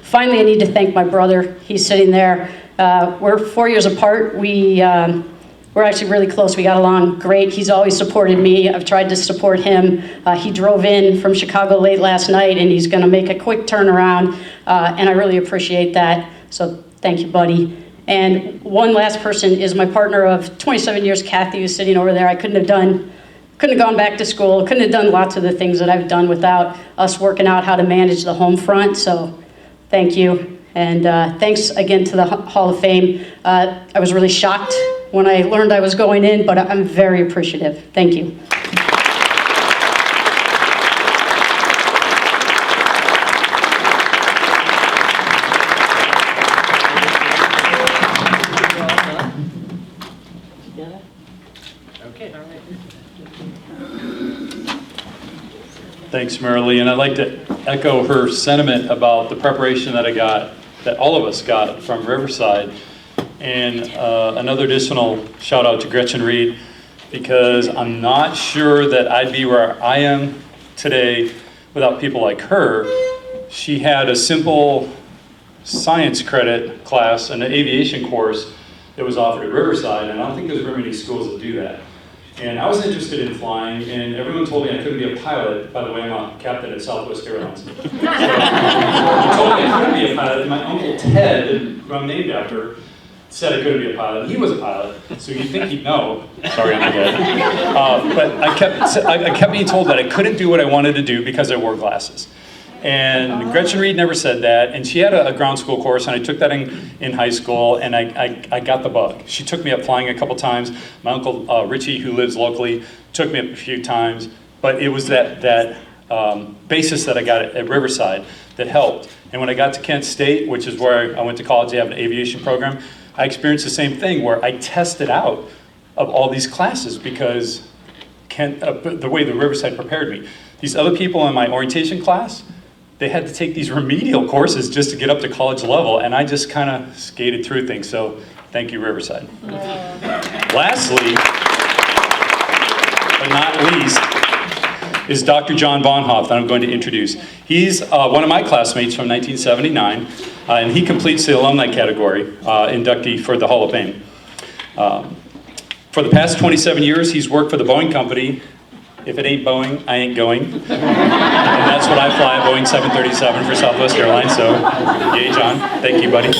Finally, I need to thank my brother. He's sitting there. We're 4 years apart. We're actually really close. We got along great. He's always supported me. I've tried to support him. He drove in from Chicago late last night, and he's going to make a quick turnaround, and I really appreciate that. So thank you, buddy. And one last person is my partner of 27 years, Kathy, who's sitting over there. I couldn't have gone back to school, couldn't have done lots of the things that I've done without us working out how to manage the home front. So thank you. And thanks again to the Hall of Fame. I was really shocked when I learned I was going in, but I'm very appreciative. Thank you. Thanks, Marilee, and I'd like to echo her sentiment about the preparation that all of us got from Riverside. And another additional shout out to Gretchen Reed. because I'm not sure that I'd be where I am today without people like her. She had a simple science credit class, an aviation course that was offered at Riverside, and I don't think there's very many schools that do that. And I was interested in flying, and everyone told me I couldn't be a pilot. By the way, I'm a captain at Southwest Airlines. So, he told me I couldn't be a pilot, and my uncle Ted, who I'm named after, said I couldn't be a pilot. He was a pilot, so you'd think he'd know. Sorry, I'm dead. But I kept being told that I couldn't do what I wanted to do because I wore glasses. And Gretchen Reed never said that, and she had a ground school course, and I took that in high school, and I got the bug. She took me up flying a couple times. My uncle Richie, who lives locally, took me up a few times, but it was that basis that I got at Riverside that helped. And when I got to Kent State, which is where I went to college, they have an aviation program, I experienced the same thing where I tested out of all these classes because the way the Riverside prepared me. These other people in my orientation class, they had to take these remedial courses just to get up to college level, and I just kind of skated through things, so thank you, Riverside. Lastly, but not least, is Dr. John Bonhoff that I'm going to introduce. He's one of my classmates from 1979, and he completes the alumni category, inductee for the Hall of Fame. For the past 27 years, he's worked for the Boeing Company. If it ain't Boeing, I ain't going. And that's what I fly, a Boeing 737 for Southwest Airlines, so yay, John. Thank you, buddy.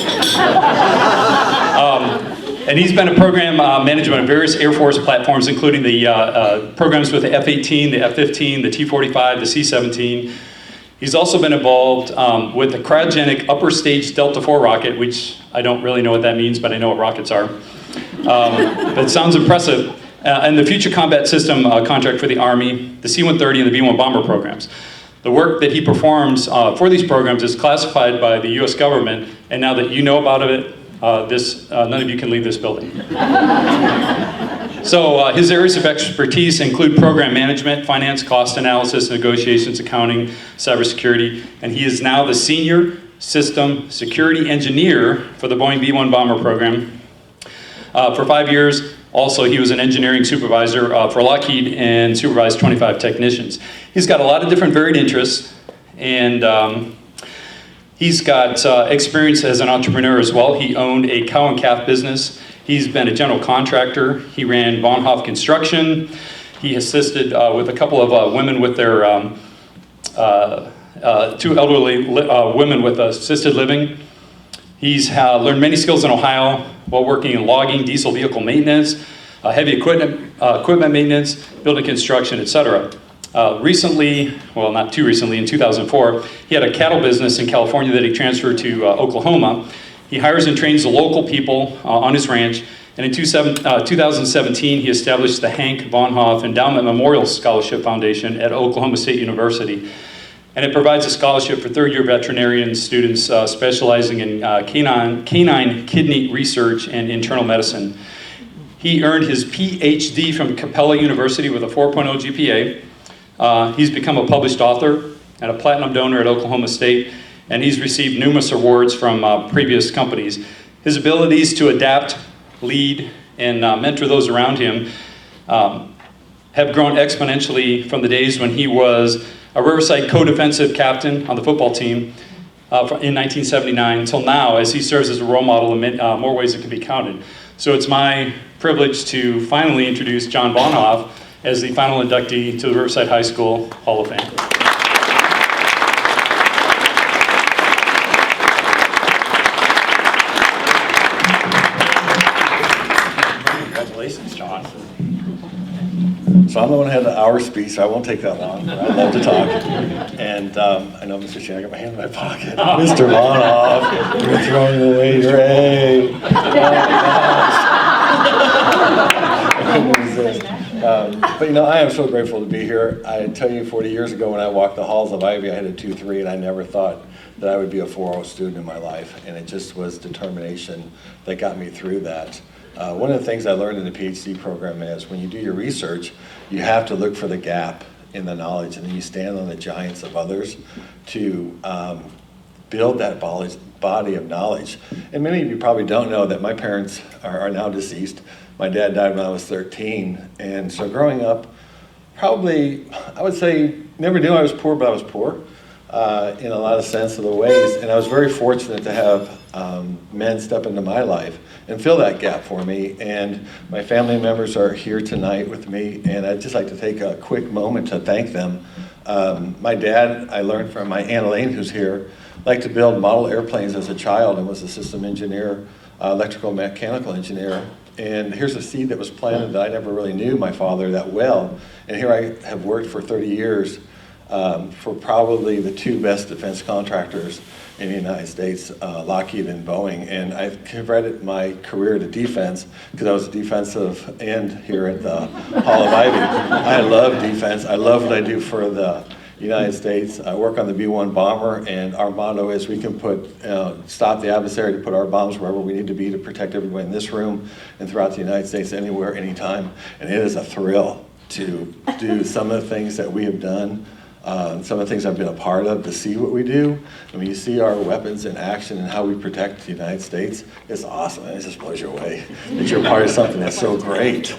And he's been a program management on various Air Force platforms, including the programs with the F-18, the F-15, the T-45, the C-17. He's also been involved with the cryogenic upper stage Delta IV rocket, which I don't really know what that means, but I know what rockets are. But it sounds impressive. And the Future Combat System contract for the Army, the C-130 and the B-1 bomber programs. The work that he performs for these programs is classified by the US government, and now that you know about it, none of you can leave this building. So his areas of expertise include program management, finance, cost analysis, negotiations, accounting, cybersecurity, and he is now the Senior System Security Engineer for the Boeing B-1 bomber program. For 5 years, also, he was an engineering supervisor for Lockheed and supervised 25 technicians. He's got a lot of different varied interests, and he's got experience as an entrepreneur as well. He owned a cow and calf business. He's been a general contractor. He ran Bonhoff Construction. He assisted with a couple of women with their, two elderly women with assisted living. He's learned many skills in Ohio while working in logging, diesel vehicle maintenance, heavy equipment maintenance, building construction, etc. Recently, well, not too recently, in 2004, he had a cattle business in California that he transferred to Oklahoma. He hires and trains the local people on his ranch, and in 2017, he established the Hank Bonhoff Endowment Memorial Scholarship Foundation at Oklahoma State University. And it provides a scholarship for third-year veterinarian students specializing in canine kidney research and internal medicine. He earned his PhD from Capella University with a 4.0 GPA. He's become a published author and a platinum donor at Oklahoma State, and he's received numerous awards from previous companies. His abilities to adapt, lead, and mentor those around him have grown exponentially from the days when he was a Riverside co-defensive captain on the football team in 1979 until now, as he serves as a role model in more ways that can be counted. So it's my privilege to finally introduce John Bonhoff as the final inductee to the Riverside High School Hall of Fame. Congratulations, John. So I'm the one who had the hour speech, so I won't take that long. I love to talk. And I know, Mr. Shea, I got my hand in my pocket. Mr. Bonhoff, you're throwing away your A. Oh, I couldn't resist. But you know, I am so grateful to be here. I tell you, 40 years ago when I walked the halls of Ivy, I had a 2.3, and I never thought that I would be a 4.0 student in my life. And it just was determination that got me through that. One of the things I learned in the PhD program is when you do your research, you have to look for the gap in the knowledge, and then you stand on the giants of others to build that body of knowledge. And many of you probably don't know that my parents are now deceased, My dad died when I was 13. And so growing up, probably, I would say, never knew I was poor, but I was poor in a lot of sense of the ways. And I was very fortunate to have men step into my life and fill that gap for me. And my family members are here tonight with me, and I'd just like to take a quick moment to thank them. My dad, I learned from my Aunt Elaine, who's here, liked to build model airplanes as a child and was a system engineer, electrical mechanical engineer. And here's a seed that was planted that I never really knew my father that well. And here I have worked for 30 years for probably the two best defense contractors in the United States, Lockheed and Boeing. And I've credit my career to defense because I was a defensive end here at the Hall of Ivy. I love defense. I love what I do for the United States. I work on the B-1 bomber, and our motto is we can stop the adversary to put our bombs wherever we need to be to protect everyone in this room and throughout the United States, anywhere, anytime. And it is a thrill to do some of the things that we have done, some of the things I've been a part of, to see what we do. I mean, you see our weapons in action and how we protect the United States. It's awesome. It just blows you away that you're part of something that's so great.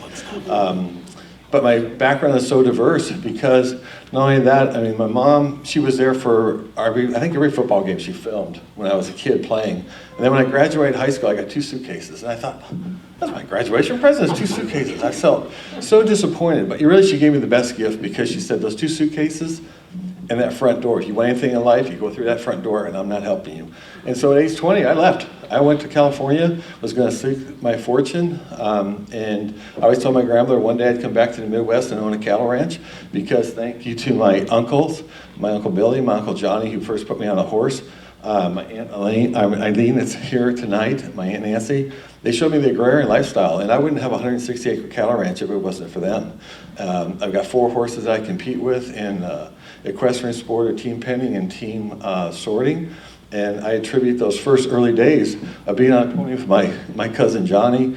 But my background is so diverse because not only that, I mean, my mom, she was there for I think every football game she filmed when I was a kid playing. And then when I graduated high school, I got 2 suitcases. And I thought, that's my graduation present, 2 suitcases. I felt so disappointed. But really, she gave me the best gift because she said, those 2 suitcases and that front door, if you want anything in life, you go through that front door and I'm not helping you. And so at age 20, I left. I went to California, was going to seek my fortune, and I always told my grandmother one day I'd come back to the Midwest and own a cattle ranch, because thank you to my uncles, my Uncle Billy, my Uncle Johnny, who first put me on a horse, my Aunt Eileen that's here tonight, my Aunt Nancy, they showed me the agrarian lifestyle, and I wouldn't have a 160-acre cattle ranch if it wasn't for them. I've got 4 horses that I compete with in equestrian sport, or team penning and team sorting. And I attribute those first early days of being on a pony with my cousin Johnny,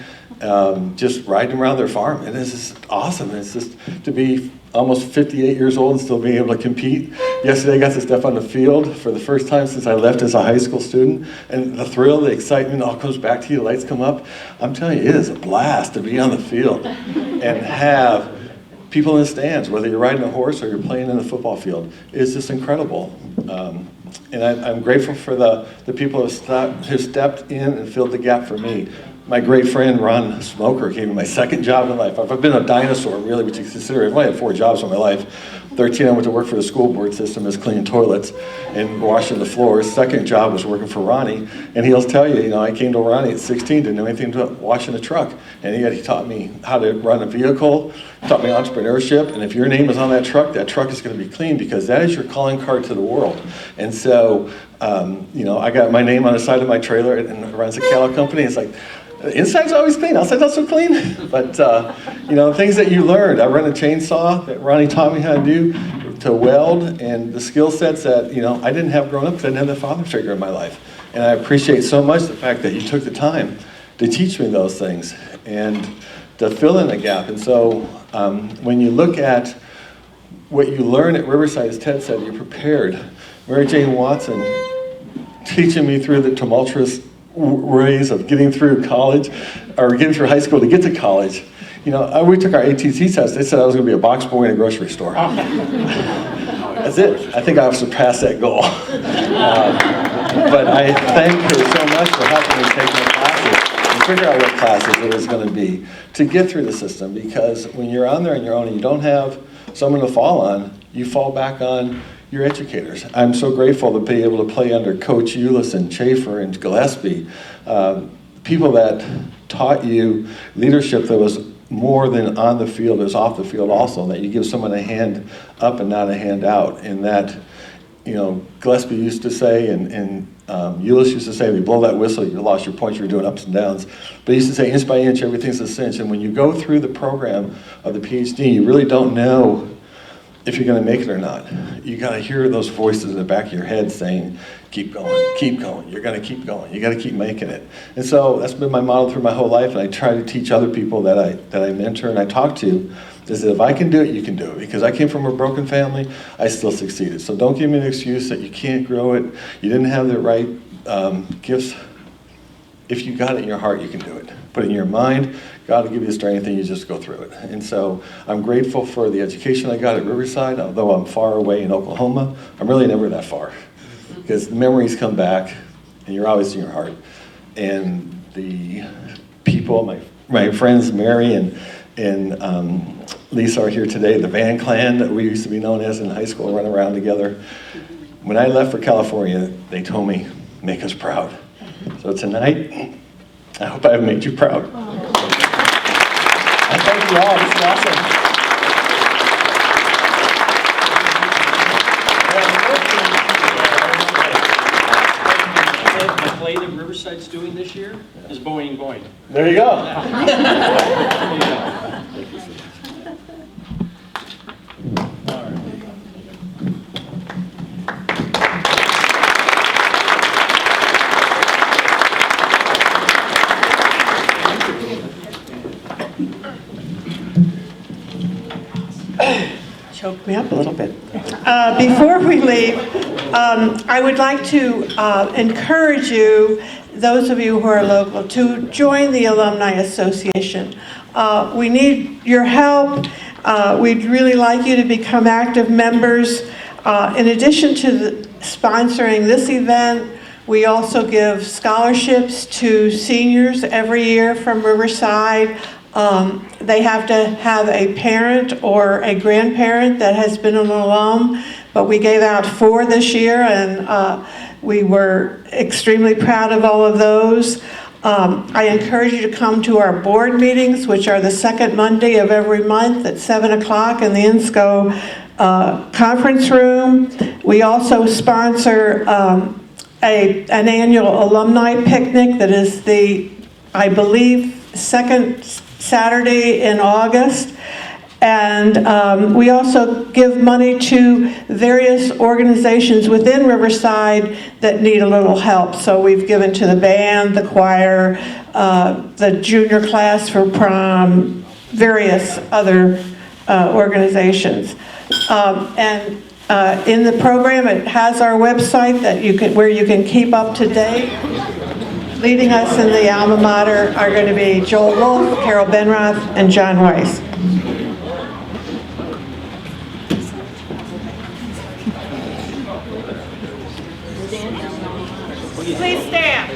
just riding around their farm. And it's just awesome. It's just to be almost 58 years old and still being able to compete. Yesterday I got to step on the field for the first time since I left as a high school student. And the thrill, the excitement all comes back to you, the lights come up. I'm telling you, it is a blast to be on the field and have people in the stands, whether you're riding a horse or you're playing in the football field. It's just incredible. And I'm grateful for the people who stepped in and filled the gap for me. My great friend Ron Smoker gave me my second job in life. I've been a dinosaur, really, which you consider. I've only had 4 jobs in my life. 13, I went to work for the school board system as cleaning toilets and washing the floors. Second job was working for Ronnie. And he'll tell you, I came to Ronnie at 16, didn't know anything about washing a truck. And yet he taught me how to run a vehicle, taught me entrepreneurship. And if your name is on that truck is going to be clean, because that is your calling card to the world. And so, I got my name on the side of my trailer, and it runs a cattle company. It's like, inside's always clean, outside's not so clean. But, things that you learned. I run a chainsaw that Ronnie taught me how to do, to weld, and the skill sets that, I didn't have growing up because I didn't have the father figure in my life. And I appreciate so much the fact that you took the time to teach me those things and to fill in the gap. And so when you look at what you learn at Riverside, as Ted said, you're prepared. Mary Jane Watson teaching me through the tumultuous ways of getting through college, or getting through high school to get to college. We took our ATC test. They said I was going to be a box boy in a grocery store. That's it. I think I've surpassed that goal. But I thank her so much for helping me take my classes and figure out what classes it was going to be to get through the system. Because when you're on there on your own and you don't have someone to fall on, you fall back on your educators. I'm so grateful to be able to play under Coach Eulis and Schaefer and Gillespie, people that taught you leadership that was more than on the field, is off the field also, that you give someone a hand up and not a hand out. And that, Gillespie used to say, and Eulis used to say, if you blow that whistle, you lost your points, you're doing ups and downs. But he used to say, inch by inch, everything's a cinch. And when you go through the program of the PhD, you really don't know if you're going to make it or not. You got to hear those voices in the back of your head saying, keep going, you're going to keep going, you got to keep making it. And so that's been my model through my whole life, and I try to teach other people that I mentor and I talk to, is that if I can do it, you can do it. Because I came from a broken family, I still succeeded. So don't give me an excuse that you can't grow it, you didn't have the right gifts. If you got it in your heart, you can do it. Put it in your mind, God will give you the strength and you just go through it. And so I'm grateful for the education I got at Riverside. Although I'm far away in Oklahoma, I'm really never that far, because the memories come back and you're always in your heart. And the people, my friends Mary and Lisa are here today, the Van Clan that we used to be known as in high school, run around together. When I left for California, they told me, make us proud. So tonight, I hope I've made you proud. And thank you all, this is awesome. The play that Riverside's doing this year is Boing Boing. There you go. Choke me up a little bit. Before we leave, I would like to encourage you, those of you who are local, to join the Alumni Association. We need your help. We'd really like you to become active members. In addition to sponsoring this event, we also give scholarships to seniors every year from Riverside. They have to have a parent or a grandparent that has been an alum, but we gave out 4 this year, and we were extremely proud of all of those. I encourage you to come to our board meetings, which are the second Monday of every month at 7 o'clock in the INSCO conference room. We also sponsor an annual alumni picnic that is I believe, second Saturday in August. And we also give money to various organizations within Riverside that need a little help. So we've given to the band, the choir, the junior class for prom, various other organizations. And in the program, it has our website where you can keep up to date. Leading us in the alma mater are going to be Joel Wolf, Carol Benroth, and John Weiss. Please stand.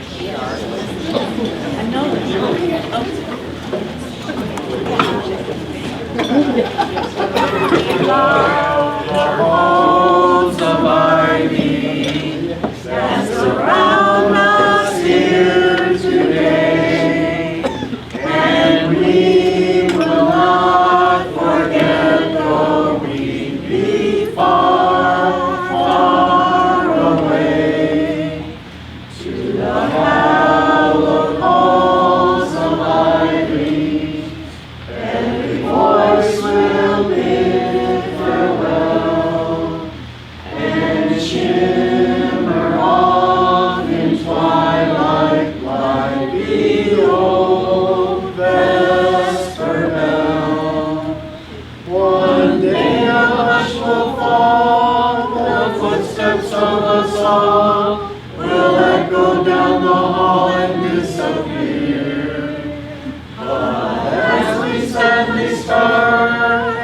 Walls of ivy that surround us here today, and we will not forget though we be far, far away. To the hallowed halls of ivy, every voice will bid farewell, and shimmer off in twilight like the old vesper bell. One day a hush will fall, the footsteps of us all will echo down the hall and disappear. But as we sadly start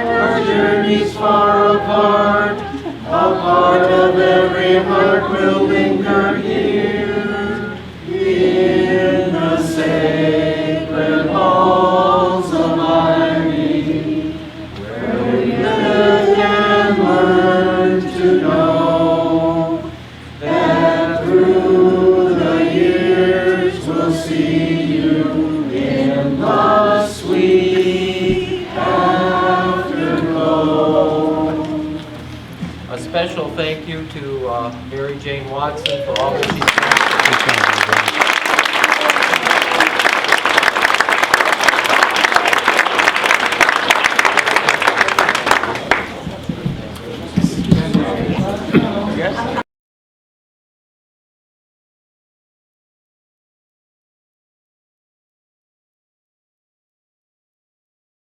our journeys far apart, a part of every heart will linger here in the sacred halls of ivy, where we live and learn to know that through the years we'll see you in the sweet afterglow. A special thank you to Mary Jane Watson for all that she's done.